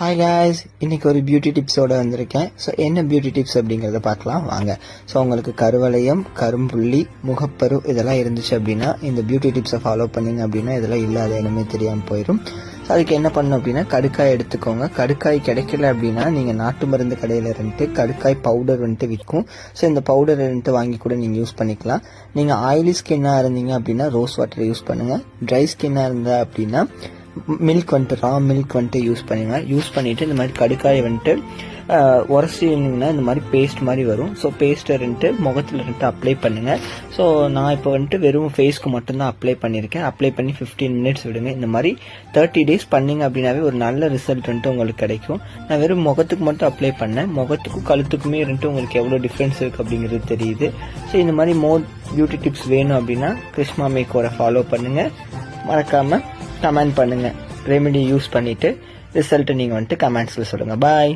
Hi guys, இன்னைக்கு ஒரு beauty டிப்ஸோட வந்திருக்கேன். ஸோ என்ன பியூட்டி டிப்ஸ் அப்படிங்கிறத பார்க்கலாம் வாங்க. ஸோ உங்களுக்கு கருவளையம், கரும்புள்ளி, முகப்பரு இதெல்லாம் இருந்துச்சு அப்படின்னா இந்த பியூட்டி டிப்ஸை ஃபாலோ பண்ணிங்க அப்படின்னா இதெல்லாம் இல்லாத இடமே தெரியாமல் போயிடும். ஸோ அதுக்கு என்ன பண்ணணும் அப்படின்னா கடுக்காய் எடுத்துக்கோங்க. கடுக்காய் கிடைக்கல அப்படின்னா நீங்கள் நாட்டு மருந்து கடையில் இருந்துட்டு கடுக்காய் பவுடர் வந்துட்டு விற்கும். ஸோ இந்த பவுடர் வந்துட்டு வாங்கி கூட நீங்கள் யூஸ் பண்ணிக்கலாம். நீங்கள் ஆயிலி ஸ்கின்னாக இருந்தீங்க அப்படின்னா ரோஸ் வாட்டர் யூஸ் பண்ணுங்கள். ட்ரை ஸ்கின்னாக இருந்தால் அப்படின்னா மில்க் வந்துட்டு ரா மில்க் வந்துட்டு யூஸ் பண்ணிவிட்டு இந்த மாதிரி கடுக்காயை வந்துட்டு உரசிங்கன்னா இந்த மாதிரி பேஸ்ட் மாதிரி வரும். ஸோ பேஸ்ட்டை வந்துட்டு முகத்தில் வந்துட்டு அப்ளை பண்ணுங்கள். ஸோ நான் இப்போ வந்துட்டு வெறும் ஃபேஸ்க்கு மட்டும்தான் அப்ளை பண்ணியிருக்கேன். அப்ளை பண்ணி 15 மினிட்ஸ் விடுங்க. இந்த மாதிரி 30 டேஸ் பண்ணிங்க அப்படின்னாவே ஒரு நல்ல ரிசல்ட் வந்துட்டு உங்களுக்கு கிடைக்கும். நான் வெறும் முகத்துக்கு மட்டும் அப்ளை பண்ணேன். முகத்துக்கும் கழுத்துக்குமே வந்துட்டு உங்களுக்கு எவ்வளோ டிஃப்ரென்ஸ் இருக்குது அப்படிங்கிறது தெரியுது. ஸோ இந்த மாதிரி மோர் பியூட்டி டிப்ஸ் வேணும் அப்படின்னா கிருஷ்மா மேக்கோரை ஃபாலோ பண்ணுங்கள். மறக்காமல் கமெண்ட் பண்ணுங்கள். ரெமெடி யூஸ் பண்ணிவிட்டு ரிசல்ட்டை நீங்கள் வந்துட்டு கமெண்ட்ஸில் சொல்லுங்கள். பாய்.